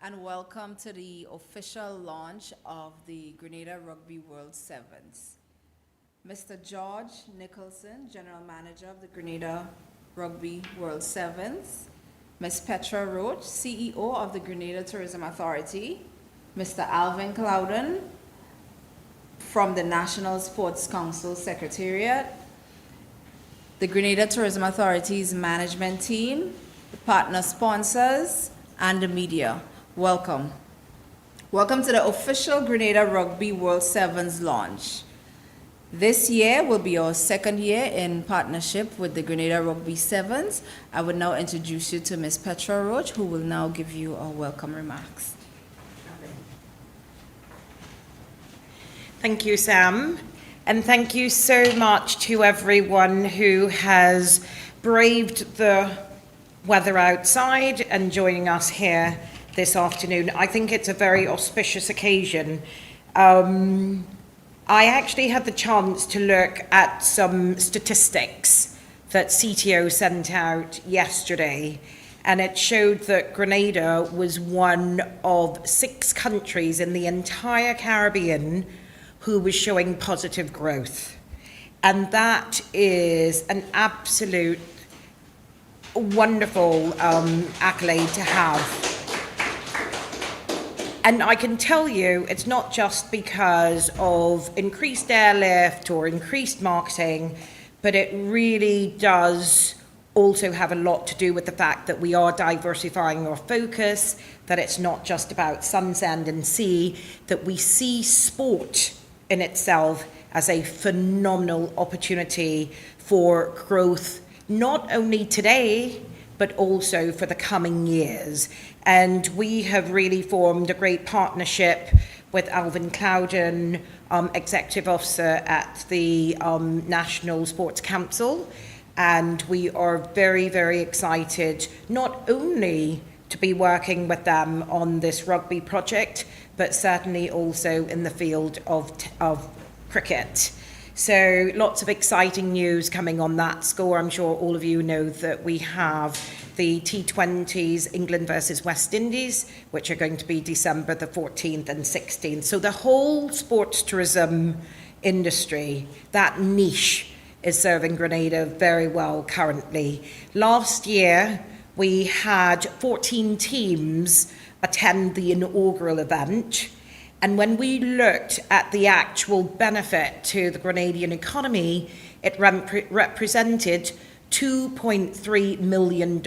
and welcome to the official launch of the Grenada Rugby World Sevens. Mr. George Nicholson, General Manager of the Grenada Rugby World Sevens, Ms. Petra Roach, CEO of the Grenada Tourism Authority, Mr. Alvin Clouden from the National Sports Council Secretariat, the Grenada Tourism Authority's management team, the partner sponsors, and the media. Welcome. Welcome to the official Grenada Rugby World Sevens launch. This year will be our second year in partnership with the Grenada Rugby Sevens. I would now introduce you to Ms. Petra Roach, who will now give you our welcome remarks. Thank you, Sam. And thank you so much to everyone who has braved the weather outside and joining us here this afternoon. I think it's a very auspicious occasion. I actually had the chance to look at some statistics that CTO sent out yesterday, and it showed that Grenada was one of 6 countries in the entire Caribbean who was showing positive growth. And that is an absolute wonderful accolade to have. And I can tell you, it's not just because of increased airlift or increased marketing, but it really does also have a lot to do with the fact that we are diversifying our focus, that it's not just about sun, sand and sea, that we see sport in itself as a phenomenal opportunity for growth, not only today, but also for the coming years. And we have really formed a great partnership with Alvin Clouden, Executive Officer at the National Sports Council. And we are very, very excited not only to be working with them on this rugby project, but certainly also in the field of cricket. So lots of exciting news coming on that score. I'm sure all of you know that we have the T20s, England versus West Indies, which are going to be December the 14th and 16th. So the whole sports tourism industry, that niche, is serving Grenada very well currently. Last year, we had 14 teams attend the inaugural event. And when we looked at the actual benefit to the Grenadian economy, it represented $2.3 million.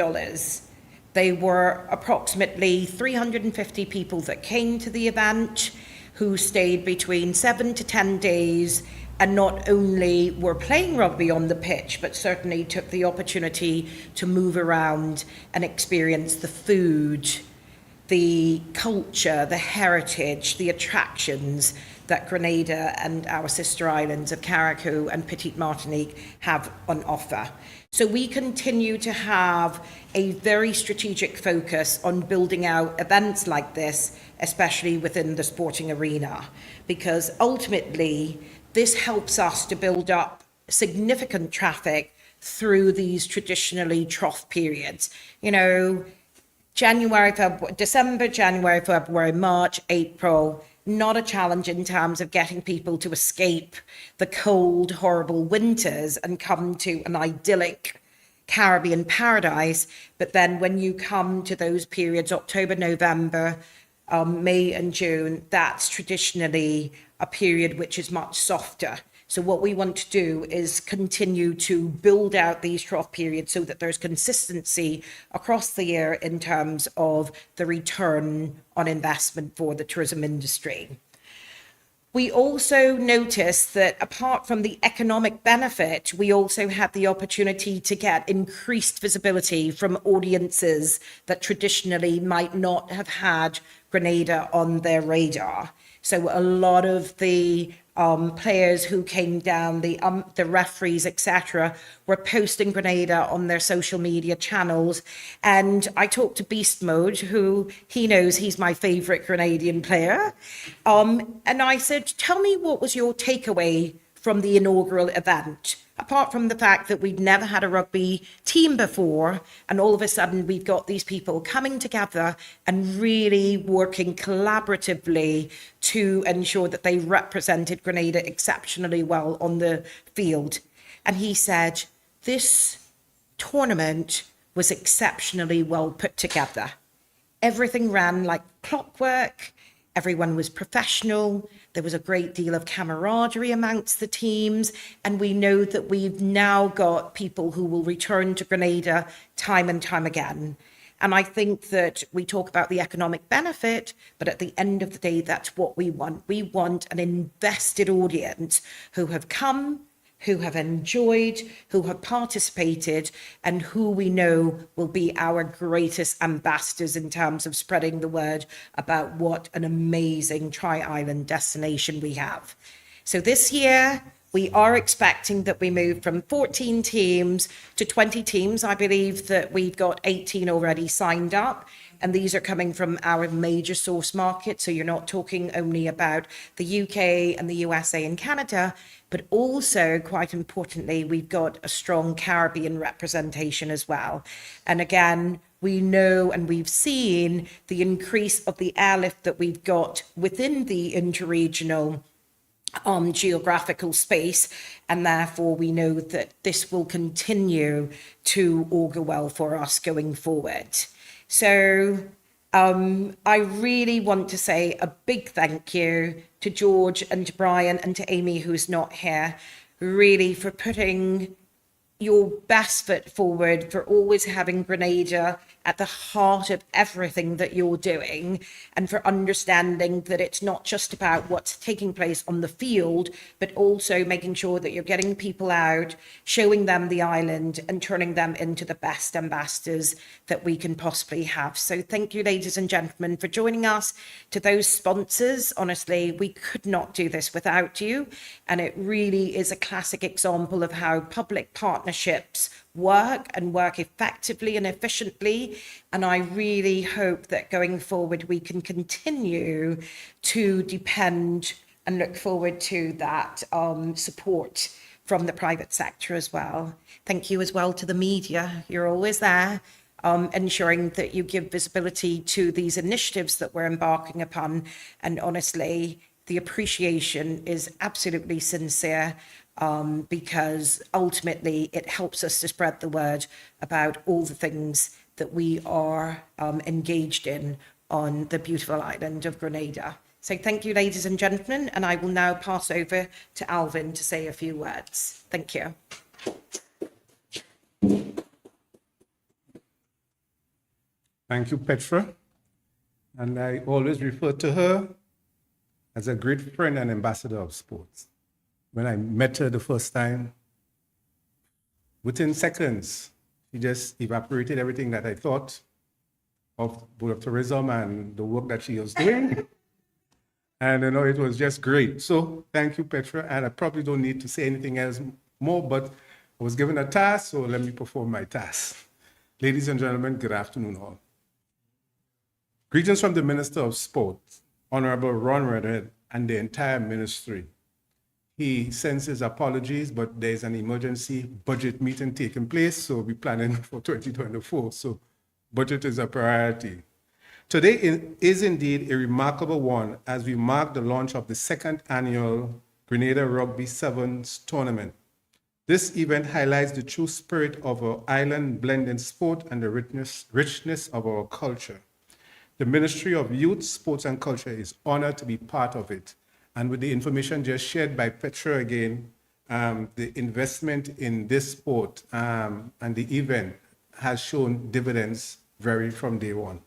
They were approximately 350 people that came to the event, who stayed between 7 to 10 days, and not only were playing rugby on the pitch, but certainly took the opportunity to move around and experience the food, the culture, the heritage, the attractions that Grenada and our sister islands of Carriacou and Petite Martinique have on offer. So we continue to have a very strategic focus on building out events like this, especially within the sporting arena, because ultimately this helps us to build up significant traffic through these traditionally trough periods. You know, December, January, February, March, April, not a challenge in terms of getting people to escape the cold, horrible winters and come to an idyllic Caribbean paradise. But then when you come to those periods, October, November, May and June, that's traditionally a period which is much softer. So what we want to do is continue to build out these trough periods so that there's consistency across the year in terms of the return on investment for the tourism industry. We also noticed that apart from the economic benefit, we also had the opportunity to get increased visibility from audiences that traditionally might not have had Grenada on their radar. So a lot of the players who came down, the referees, etc., were posting Grenada on their social media channels. And I talked to Beast Mode, who he knows he's my favourite Grenadian player. And I said, tell me what was your takeaway from the inaugural event. Apart from the fact that we'd never had a rugby team before, and all of a sudden we've got these people coming together and really working collaboratively to ensure that they represented Grenada exceptionally well on the field. And he said, this tournament was exceptionally well put together. Everything ran like clockwork. Everyone was professional. There was a great deal of camaraderie amongst the teams. And we know that we've now got people who will return to Grenada time and time again. And I think that we talk about the economic benefit, but at the end of the day, that's what we want. We want an invested audience who have come, who have enjoyed, who have participated, and who we know will be our greatest ambassadors in terms of spreading the word about what an amazing tri-island destination we have. So this year, we are expecting that we move from 14 teams to 20 teams. I believe that we've got 18 already signed up, and these are coming from our major source markets. So you're not talking only about the UK and the USA and Canada, but also, quite importantly, we've got a strong Caribbean representation as well. And again, we know and we've seen the increase of the airlift that we've got within the interregional geographical space, and therefore we know that this will continue to augur well for us going forward. So I really want to say a big thank you to George and to Brian and to Amy, who's not here, really for putting your best foot forward, for always having Grenada at the heart of everything that you're doing, and for understanding that it's not just about what's taking place on the field, but also making sure that you're getting people out, showing them the island, and turning them into the best ambassadors that we can possibly have. So thank you, ladies and gentlemen, for joining us. To those sponsors, honestly, we could not do this without you, and it really is a classic example of how public partnerships work and work effectively and efficiently. And I really hope that going forward we can continue to depend and look forward to that support from the private sector as well. Thank you as well to the media. You're always there, ensuring that you give visibility to these initiatives that we're embarking upon. And honestly, the appreciation is absolutely sincere, because ultimately it helps us to spread the word about all the things that we are engaged in on the beautiful island of Grenada. So thank you, ladies and gentlemen, and I will now pass over to Alvin to say a few words. Thank you. Thank you, Petra. And I always refer to her as a great friend and ambassador of sports. When I met her the first time, within seconds, she just evaporated everything that I thought of both tourism and the work that she was doing. And it was just great. So thank you, Petra. And I probably don't need to say anything else more, but I was given a task, so let me perform my task. Ladies and gentlemen, good afternoon all. Greetings from the Minister of Sport, Honorable Ron Redhead, and the entire ministry. He sends his apologies, but there's an emergency budget meeting taking place, so we're planning for 2024. So budget is a priority. Today is indeed a remarkable one as we mark the launch of the second annual Grenada Rugby Sevens tournament. This event highlights the true spirit of our island blending sport and the richness of our culture. The Ministry of Youth, Sports and Culture is honored to be part of it. And with the information just shared by Petra again, the investment in this sport and the event has shown dividends from day one.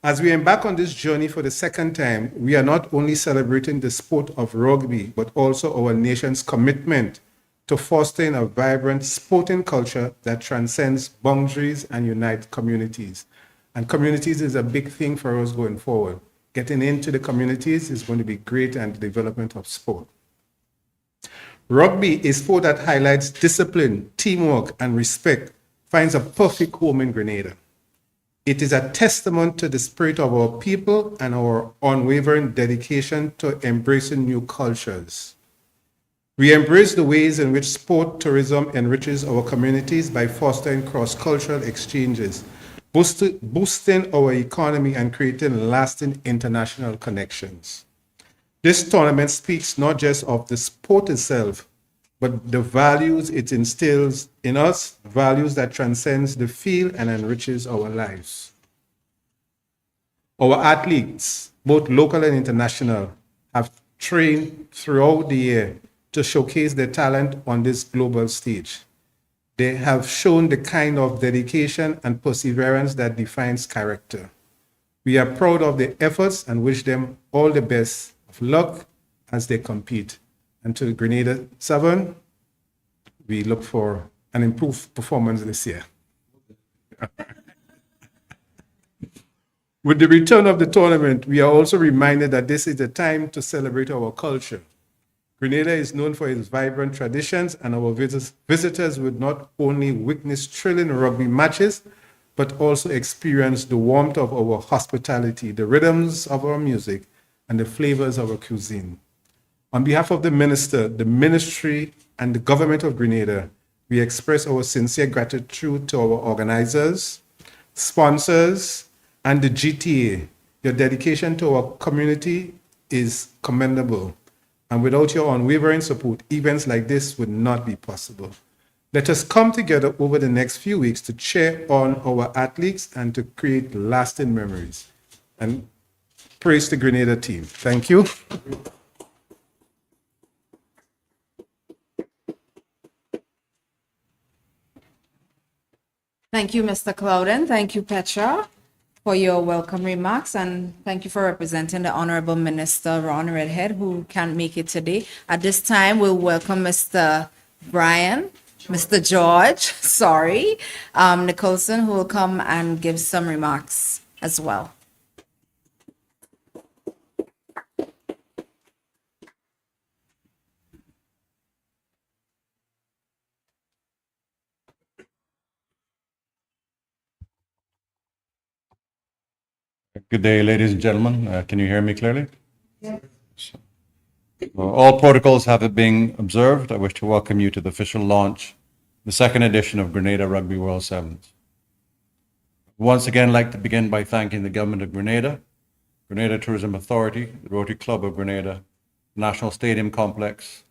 As we embark on this journey for the second time, we are not only celebrating the sport of rugby, but also our nation's commitment to fostering a vibrant sporting culture that transcends boundaries and unites communities. And communities is a big thing for us going forward. Getting into the communities is going to be great and the development of sport. Rugby, a sport that highlights discipline, teamwork, and respect, finds a perfect home in Grenada. It is a testament to the spirit of our people and our unwavering dedication to embracing new cultures. We embrace the ways in which sport tourism enriches our communities by fostering cross-cultural exchanges, boosting our economy and creating lasting international connections. This tournament speaks not just of the sport itself, but the values it instills in us, values that transcends the field and enriches our lives. Our athletes, both local and international, have trained throughout the year to showcase their talent on this global stage. They have shown the kind of dedication and perseverance that defines character. We are proud of their efforts and wish them all the best of luck as they compete. And to Grenada 7, we look for an improved performance this year. With the return of the tournament, we are also reminded that this is the time to celebrate our culture. Grenada is known for its vibrant traditions, and our visitors would not only witness thrilling rugby matches, but also experience the warmth of our hospitality, the rhythms of our music, and the flavors of our cuisine. On behalf of the Minister, the Ministry, and the Government of Grenada, we express our sincere gratitude to our organizers, sponsors, and the GTA. Your dedication to our community is commendable. And without your unwavering support, events like this would not be possible. Let us come together over the next few weeks to cheer on our athletes and to create lasting memories. And praise the Grenada team. Thank you. Thank you, Mr. Clouden. Thank you, Petra, for your welcome remarks, and thank you for representing the Honorable Minister Ron Redhead, who can't make it today. At this time, we'll welcome Mr. Brian, Mr. George, Nicholson, who will come and give some remarks as well. Good day, ladies and gentlemen. Can you hear me clearly? Yes. All protocols have been observed. I wish to welcome you to the official launch, the second edition of Grenada Rugby World Sevens. Once again, I'd like to begin by thanking the Government of Grenada, Grenada Tourism Authority, the Rotary Club of Grenada, National Stadium Complex,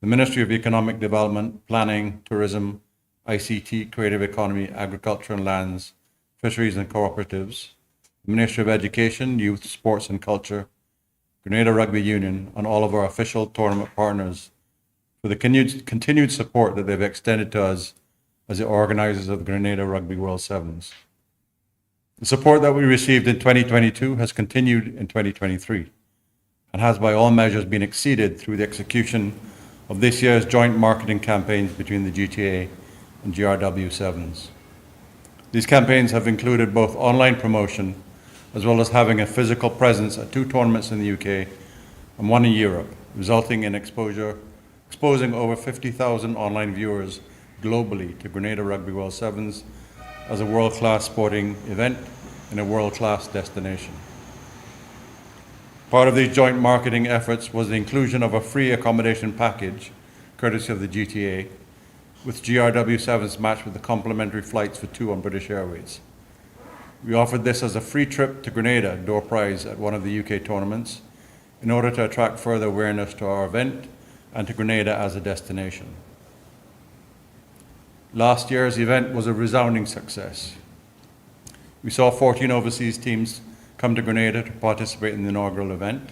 the Ministry of Economic Development, Planning, Tourism, ICT, Creative Economy, Agriculture and Lands, Fisheries and Cooperatives, the Ministry of Education, Youth, Sports and Culture, Grenada Rugby Union, and all of our official tournament partners for the continued support that they've extended to us as the organizers of the Grenada Rugby World Sevens. The support that we received in 2022 has continued in 2023 and has by all measures been exceeded through the execution of this year's joint marketing campaigns between the GTA and GRW Sevens. These campaigns have included both online promotion as well as having a physical presence at 2 tournaments in the UK and 1 in Europe, resulting in exposing over 50,000 online viewers globally to Grenada Rugby World Sevens as a world-class sporting event in a world-class destination. Part of these joint marketing efforts was the inclusion of a free accommodation package, courtesy of the GTA, with GRW Sevens matched with the complimentary flights for 2 on British Airways. We offered this as a free trip to Grenada, door prize at one of the UK tournaments, in order to attract further awareness to our event and to Grenada as a destination. Last year's event was a resounding success. We saw 14 overseas teams come to Grenada to participate in the inaugural event,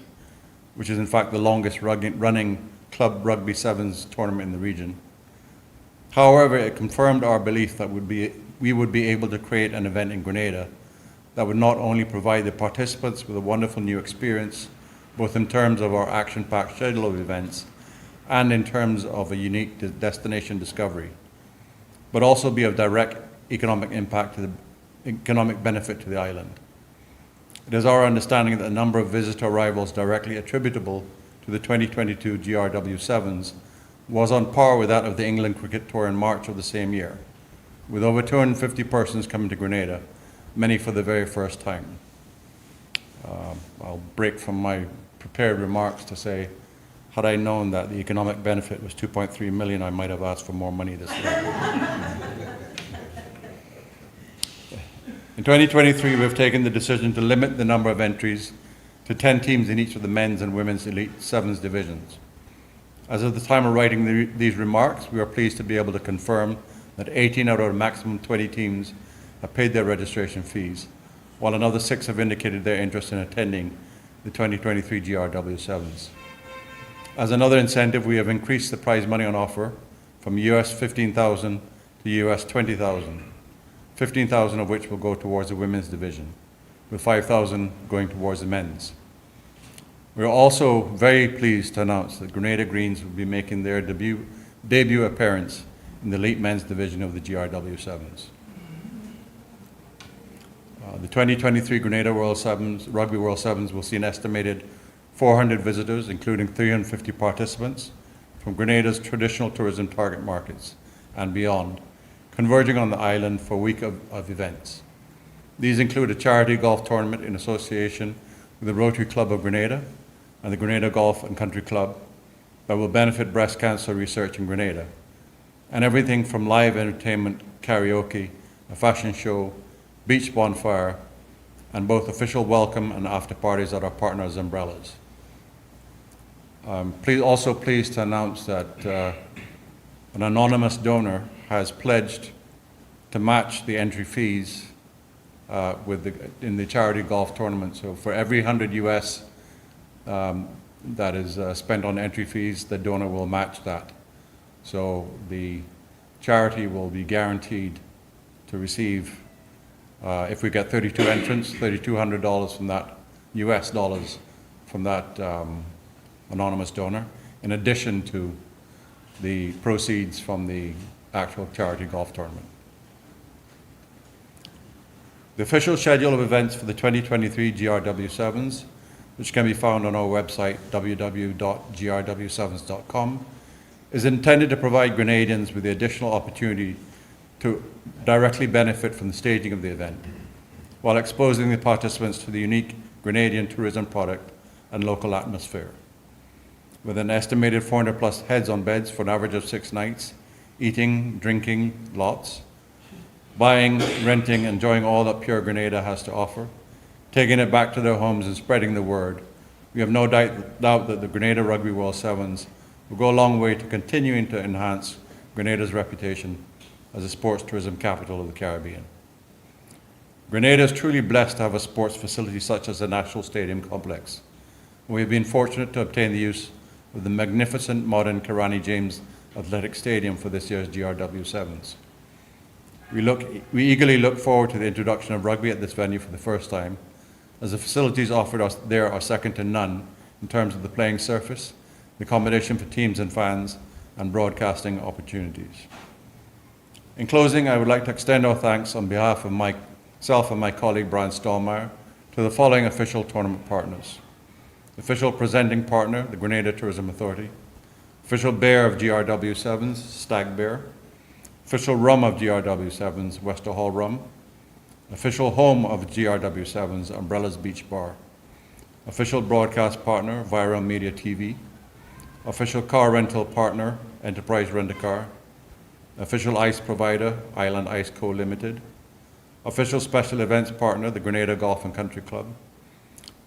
which is in fact the longest running club rugby sevens tournament in the region. However, it confirmed our belief that we would be able to create an event in Grenada that would not only provide the participants with a wonderful new experience, both in terms of our action-packed schedule of events and in terms of a unique destination discovery, but also be of direct economic benefit to the island. It is our understanding that the number of visitor arrivals directly attributable to the 2022 GRW Sevens was on par with that of the England Cricket Tour in March of the same year, with over 250 persons coming to Grenada, many for the very first time. I'll break from my prepared remarks to say Had I known that the economic benefit was 2.3 million, I might have asked for more money this year. In 2023, we've taken the decision to limit the number of entries to 10 teams in each of the men's and women's Elite Sevens divisions. As of the time of writing these remarks, we are pleased to be able to confirm that 18 out of a maximum 20 teams have paid their registration fees, while another 6 have indicated their interest in attending the 2023 GRW Sevens. As another incentive, we have increased the prize money on offer from US $15,000 to US $20,000, 15,000 of which will go towards the women's division, with 5,000 going towards the men's. We are also very pleased to announce that Grenada Greens will be making their debut appearance in the elite men's division of the GRW Sevens. The 2023 Grenada Rugby World Sevens will see an estimated 400 visitors, including 350 participants from Grenada's traditional tourism target markets and beyond, converging on the island for a week of events. These include a charity golf tournament in association with the Rotary Club of Grenada and the Grenada Golf and Country Club that will benefit breast cancer research in Grenada, and everything from live entertainment, karaoke, a fashion show, beach bonfire, and both official welcome and after parties at our partners' umbrellas. Also pleased to announce that an anonymous donor has pledged to match the entry fees in the charity golf tournament. So for every 100 US that is spent on entry fees, the donor will match that. So the charity will be guaranteed to receive, if we get 32 entrants, $3,200 from that, US dollars from that anonymous donor, in addition to the proceeds from the actual charity golf tournament. The official schedule of events for the 2023 GRW Sevens, which can be found on our website, www.grw7s.com, is intended to provide Grenadians with the additional opportunity to directly benefit from the staging of the event, while exposing the participants to the unique Grenadian tourism product and local atmosphere. With an estimated 400 plus heads on beds for an average of 6 nights, eating, drinking, lots, buying, renting, enjoying all that pure Grenada has to offer, taking it back to their homes and spreading the word. We have no doubt that the Grenada Rugby World Sevens will go a long way to continuing to enhance Grenada's reputation as a sports tourism capital of the Caribbean. Grenada is truly blessed to have a sports facility such as the National Stadium Complex. We have been fortunate to obtain the use of the magnificent modern Karani James Athletic Stadium for this year's GRW Sevens. We eagerly look forward to the introduction of rugby at this venue for the first time, as the facilities offered us there are second to none in terms of the playing surface, the accommodation for teams and fans, and broadcasting opportunities. In closing, I would like to extend our thanks on behalf of myself and my colleague Brian Stallmeyer to the following official tournament partners. Official presenting partner, the Grenada Tourism Authority. Official bear of GRW Sevens, Stag Bear. Official rum of GRW Sevens, Wester Hall Rum. Official home of GRW Sevens, Umbrellas Beach Bar. Official broadcast partner, Viral Media TV. Official car rental partner, Enterprise Rent-A-Car. Official ice provider, Island Ice Co. Limited. Official special events partner, the Grenada Golf and Country Club.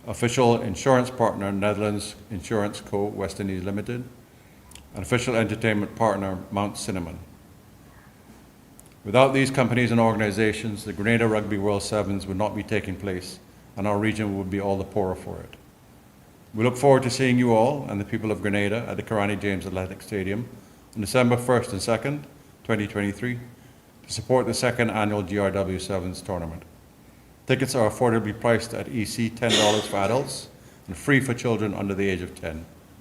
Official insurance partner, Netherlands Insurance Co. West Indies Limited. And official entertainment partner, Mount Cinnamon. Without these companies and organizations, the Grenada Rugby World Sevens would not be taking place, and our region would be all the poorer for it. We look forward to seeing you all and the people of Grenada at the Karani James Athletic Stadium on December 1st and 2nd, 2023, to support the second annual GRW Sevens tournament. Tickets are affordably priced at EC $10 for adults and free for children under the age of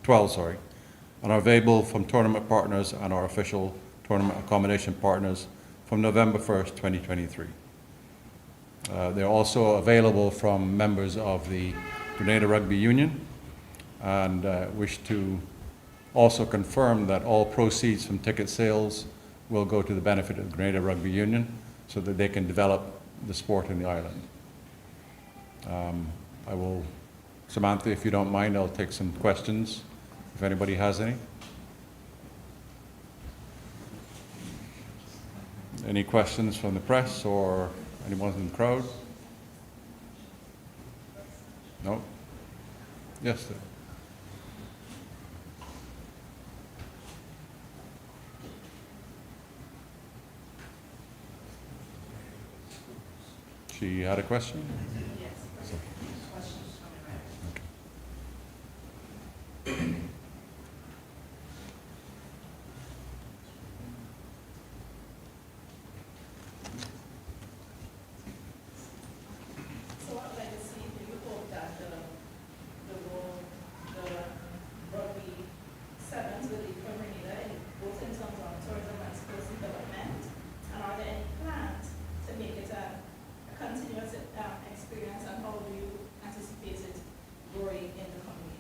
12, and are available from tournament partners and our official tournament accommodation partners from November 1st, 2023. They're also available from members of the Grenada Rugby Union, and wish to also confirm that all proceeds from ticket sales will go to the benefit of the Grenada Rugby Union so that they can develop the sport in the island. Samantha, if you don't mind, I'll take some questions if anybody has any. Any questions from the press or anyone in the crowd? No? Yes, sir. She had a question? So what legacy do you hope that the rugby sevens will leave for Grenada, both in terms of tourism and sports development? And are there any plans to make it a continuous experience, and how do you anticipate it growing in the coming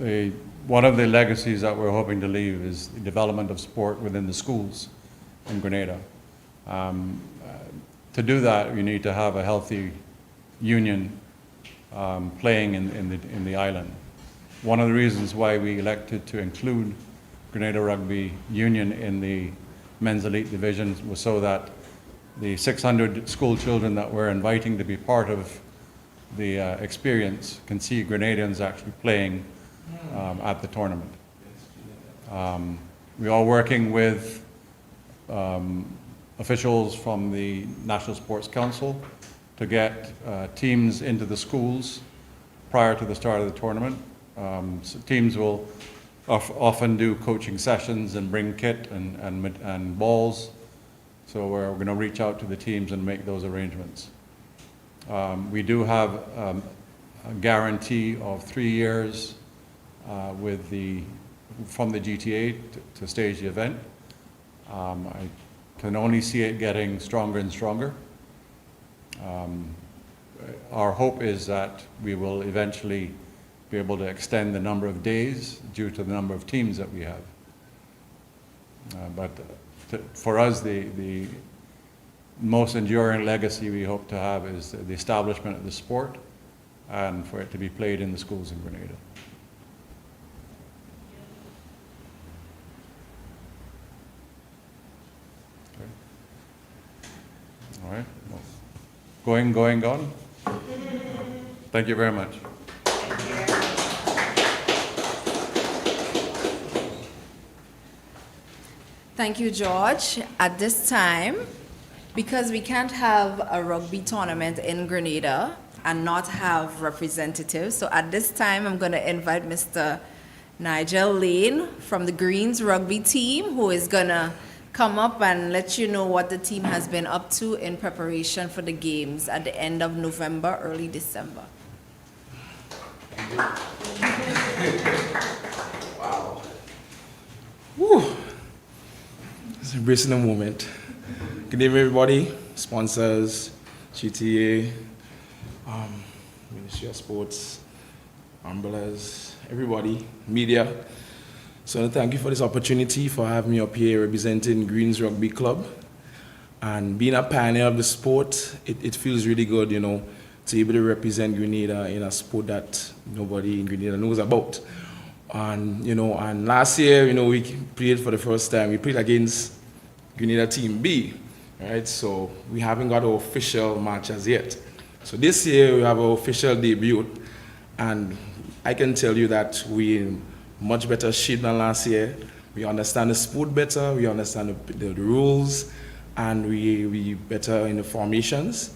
years? One of the legacies that we're hoping to leave is the development of sport within the schools in Grenada. To do that, you need to have a healthy union playing in the island. One of the reasons why we elected to include Grenada Rugby Union in the men's elite divisions was so that the 600 school children that we're inviting to be part of the experience can see Grenadians actually playing at the tournament. We are working with officials from the National Sports Council to get teams into the schools prior to the start of the tournament. So teams will often do coaching sessions and bring kit and balls. So we're going to reach out to the teams and make those arrangements. We do have a guarantee of 3 years from the GTA to stage the event. I can only see it getting stronger and stronger. Our hope is that we will eventually be able to extend the number of days due to the number of teams that we have. For us, the most enduring legacy we hope to have is the establishment of the sport and for it to be played in the schools in Grenada. Okay. All right. Well, gone. Thank you very much. Thank you, George. At this time, because we can't have a rugby tournament in Grenada and not have representatives, so at this time I'm going to invite Mr. Nigel Lane from the Greens rugby team, who is going to come up and let you know what the team has been up to in preparation for the games at the end of November, early December. Wow. Woo. It's embracing the moment. Good evening, everybody. Sponsors, GTA, Ministry of Sports, umbrellas, everybody, media. So thank you for this opportunity for having me up here representing Greens Rugby Club. And being a pioneer of the sport, it feels really good, you know, to be able to represent Grenada in a sport that nobody in Grenada knows about. And, you know, and last year, you know, we played for the first time. We played against Grenada Team B, right? So we haven't got our official match as yet. So this year we have our official debut, and I can tell you that we're in much better shape than last year. We understand the sport better, we understand the rules, and we better in the formations.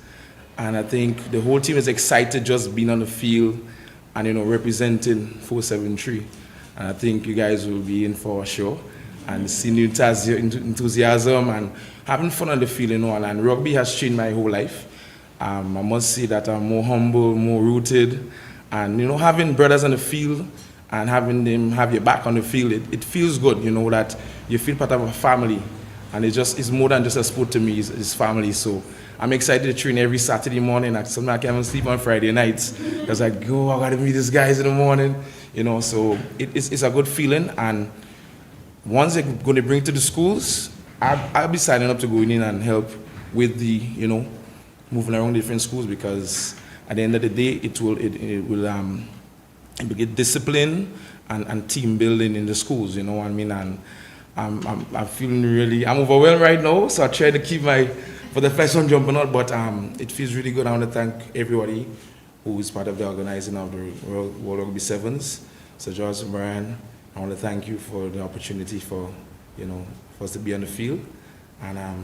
And I think the whole team is excited just being on the field and, you know, representing 473. And I think you guys will be in for a show and seeing the enthusiasm and having fun on the field, you know. And rugby has changed my whole life. I must say that I'm more humble, more rooted, and, you know, having brothers on the field and having them have your back on the field, it feels good, you know, that you feel part of a family. And it's more than just a sport to me, it's family. So I'm excited to train every Saturday morning. Sometimes I can't even sleep on Friday nights because I go, I gotta meet these guys in the morning, you know. So it's a good feeling. And once they're going to bring it to the schools, I'll be signing up to go in and help with the, you know, moving around different schools, because at the end of the day, it will get discipline and team building in the schools, you know what I mean? And I'm feeling really, I'm overwhelmed right now, so I try to keep for the first one jumping out, but it feels really good. I want to thank everybody who is part of the organizing of the World Rugby Sevens. So George and Brian, I want to thank you for the opportunity for us to be on the field, and I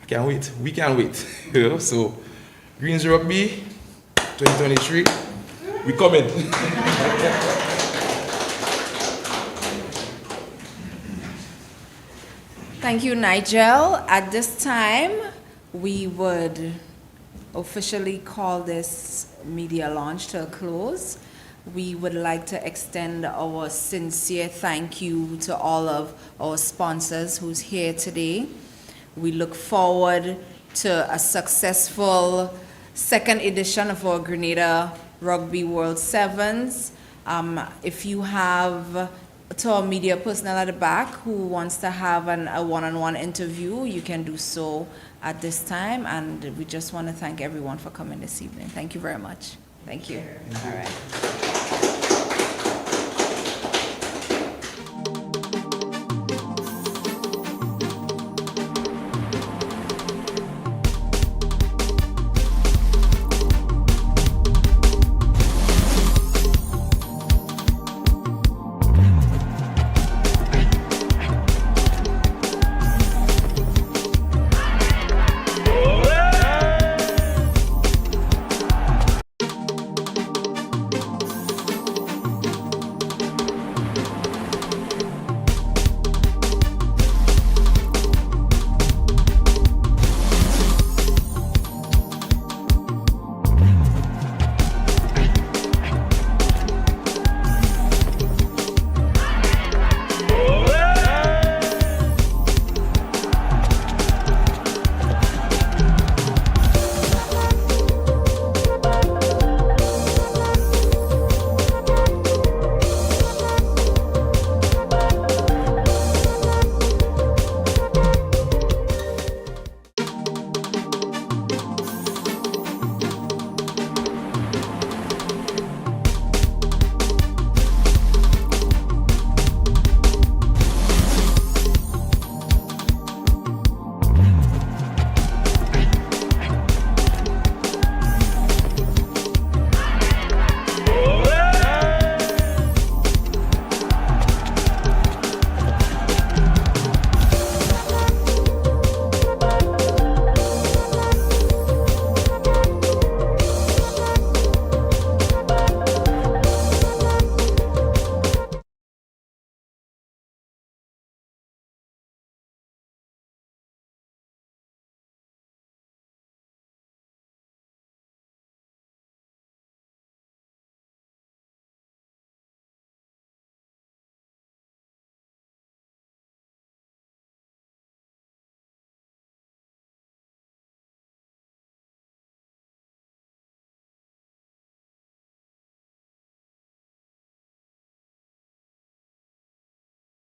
can't wait. We can't wait. So Greens Rugby 2023, we coming. Thank you, Nigel. At this time, we would officially call this media launch to a close. We would like to extend our sincere thank you to all of our sponsors who's here today. We look forward to a successful second edition of our Grenada Rugby World Sevens. If you have to our media personnel at the back who wants to have a one-on-one interview, you can do so at this time. And we just want to thank everyone for coming this evening. Thank you very much. Thank you. All right.